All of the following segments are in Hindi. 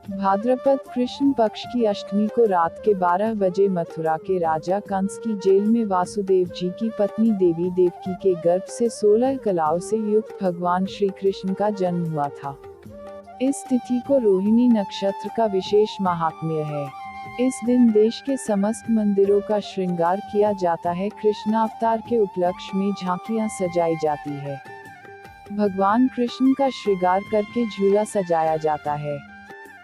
भाद्रपद कृष्ण पक्ष की अष्टमी को रात के 12 बजे मथुरा के राजा कंस की जेल में वासुदेव जी की पत्नी देवी देवकी के गर्भ से 16 कलाओं से युक्त भगवान श्री कृष्ण का जन्म हुआ था। इस तिथि को रोहिणी नक्षत्र का विशेष महात्म्य है। इस दिन देश के समस्त मंदिरों का श्रृंगार किया जाता है। कृष्णावतार के उपलक्ष्य में झांकियां सजाई जाती है। भगवान कृष्ण का श्रृंगार करके झूला सजाया जाता है।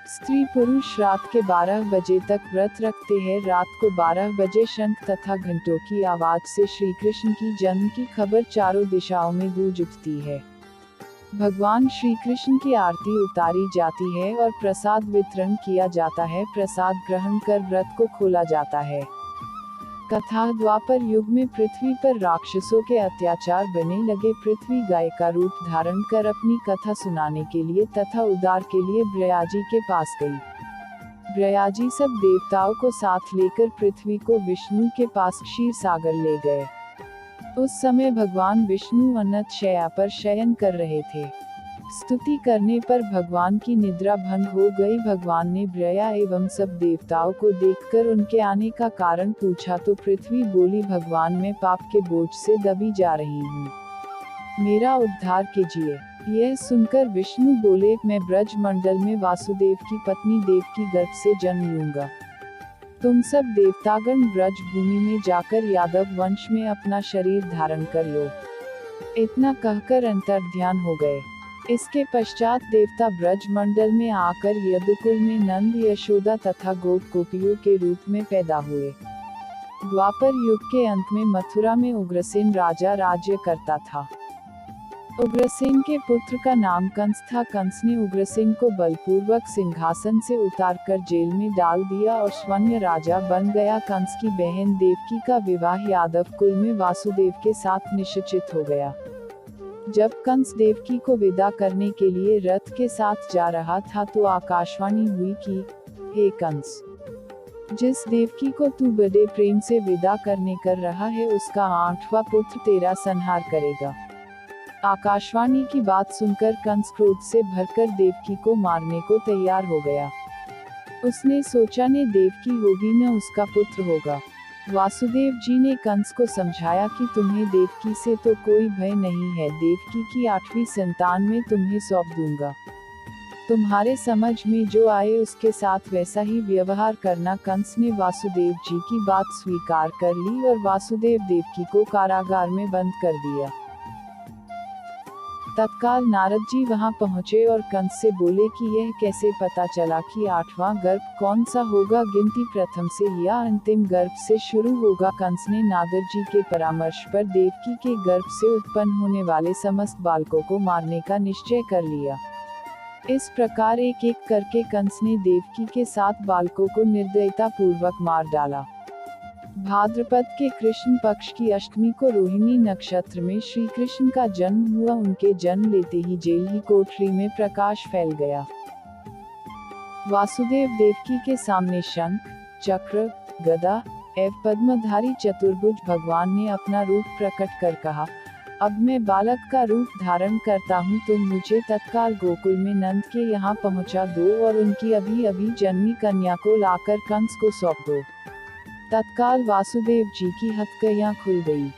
स्त्री पुरुष रात के 12 बजे तक व्रत रखते हैं। रात को 12 बजे शंख तथा घंटों की आवाज से श्री कृष्ण की जन्म की खबर चारों दिशाओं में गूंज उठती है। भगवान श्री कृष्ण की आरती उतारी जाती है और प्रसाद वितरण किया जाता है। प्रसाद ग्रहण कर व्रत को खोला जाता है। कथा द्वापर युग में पृथ्वी पर राक्षसों के अत्याचार बने लगे। पृथ्वी गाय का रूप धारण कर अपनी कथा सुनाने के लिए तथा उद्धार के लिए ब्रयाजी के पास गई। ब्रयाजी सब देवताओं को साथ लेकर पृथ्वी को विष्णु के पास क्षीर सागर ले गए। उस समय भगवान विष्णु अनंत शैया पर शयन कर रहे थे। स्तुति करने पर भगवान की निद्रा भंग हो गई। भगवान ने ब्रया एवं सब देवताओं को देखकर उनके आने का कारण पूछा तो पृथ्वी बोली, भगवान मैं पाप के बोझ से दबी जा रही हूँ, मेरा उद्धार कीजिए। यह सुनकर विष्णु बोले, मैं ब्रज मंडल में वासुदेव की पत्नी देवकी गर्भ से जन्म लूंगा। तुम सब देवतागण ब्रज भूमि में जाकर यादव वंश में अपना शरीर धारण कर लो। इतना कहकर अंतर्ध्यान हो गए। इसके पश्चात देवता ब्रज मंडल में आकर यदुकुल में नंद यशोदा तथा गोप गोपियों के रूप में पैदा हुए। द्वापर युग के अंत में मथुरा में उग्रसेन राजा राज्य करता था। उग्रसेन के पुत्र का नाम कंस था। कंस ने उग्रसेन को बलपूर्वक सिंहासन से उतारकर जेल में डाल दिया और स्वर्ण राजा बन गया। कंस की बहन देवकी का विवाह यादव कुल में वासुदेव के साथ निश्चित हो गया। जब कंस देवकी को विदा करने के लिए रथ के साथ जा रहा था तो आकाशवाणी हुई कि, हे कंस, जिस देवकी को तू बड़े प्रेम से विदा करने कर रहा है उसका 8वां पुत्र तेरा संहार करेगा। आकाशवाणी की बात सुनकर कंस क्रोध से भरकर देवकी को मारने को तैयार हो गया। उसने सोचा ने देवकी होगी न उसका पुत्र होगा। वासुदेव जी ने कंस को समझाया कि तुम्हें देवकी से तो कोई भय नहीं है, देवकी की 8वीं संतान में तुम्हें सौंप दूंगा। तुम्हारे समझ में जो आए उसके साथ वैसा ही व्यवहार करना। कंस ने वासुदेव जी की बात स्वीकार कर ली और वासुदेव देवकी को कारागार में बंद कर दिया। तत्काल नारद जी वहां पहुंचे और कंस से बोले कि यह कैसे पता चला कि 8वां गर्भ कौन सा होगा, गिनती प्रथम से या अंतिम गर्भ से शुरू होगा। कंस ने नारद जी के परामर्श पर देवकी के गर्भ से उत्पन्न होने वाले समस्त बालकों को मारने का निश्चय कर लिया। इस प्रकार एक एक करके कंस ने देवकी के 7 बालकों को निर्दयता पूर्वक मार डाला। भाद्रपद के कृष्ण पक्ष की अष्टमी को रोहिणी नक्षत्र में श्री कृष्ण का जन्म हुआ। उनके जन्म लेते ही जेल ही कोठरी में प्रकाश फैल गया। वासुदेव देवकी के सामने शंख, चक्र, गदा एवं पद्मधारी चतुर्भुज भगवान ने अपना रूप प्रकट कर कहा, अब मैं बालक का रूप धारण करता हूँ, तुम मुझे तत्काल गोकुल में नंद के यहाँ पहुँचा दो और उनकी अभी अभी जन्मी कन्या को लाकर कंस को सौंप दो। तत्काल वासुदेव जी की हथकड़ियां खुल गई।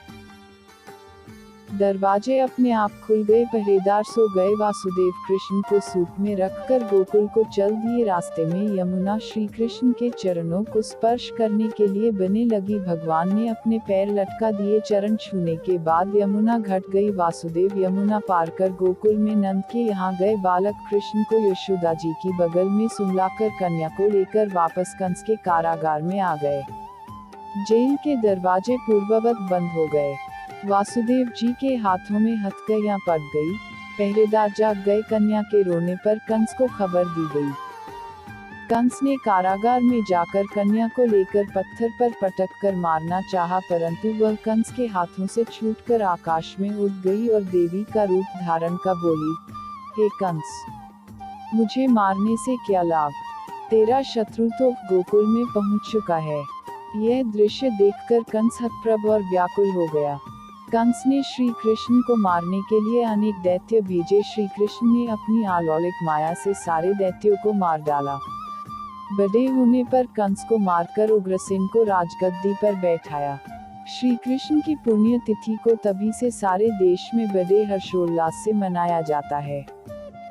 दरवाजे अपने आप खुल गए। पहरेदार सो गए। वासुदेव कृष्ण को सूप में रखकर गोकुल को चल दिए। रास्ते में यमुना श्री कृष्ण के चरणों को स्पर्श करने के लिए बने लगी। भगवान ने अपने पैर लटका दिए। चरण छूने के बाद यमुना घट गई। वासुदेव यमुना पार कर गोकुल में नंद के यहाँ गए। बालक कृष्ण को यशोदा जी की बगल में सुलाकर कन्या को लेकर वापस कंस के कारागार में आ गए। जेल के दरवाजे पूर्ववत बंद हो गए। वासुदेव जी के हाथों में हथकड़ियां पड़ गई। पहरेदार जाग गए। कन्या के रोने पर कंस को खबर दी गई। कंस ने कारागार में जाकर कन्या को लेकर पत्थर पर पटक कर मारना चाहा, परंतु वह कंस के हाथों से छूटकर आकाश में उड़ गई और देवी का रूप धारण कर बोली, हे कंस, मुझे मारने से क्या लाभ, तेरा शत्रु तो गोकुल में पहुंच चुका है। यह दृश्य देखकर कंस हतप्रभ और व्याकुल हो गया। कंस ने श्री कृष्ण को मारने के लिए अनेक दैत्य भेजे। श्री कृष्ण ने अपनी अलौकिक माया से सारे दैत्यों को मार डाला। बड़े होने पर कंस को मारकर उग्रसेन को राजगद्दी पर बैठाया। श्री कृष्ण की पुण्य तिथि को तभी से सारे देश में बड़े हर्षोल्लास से मनाया जाता है।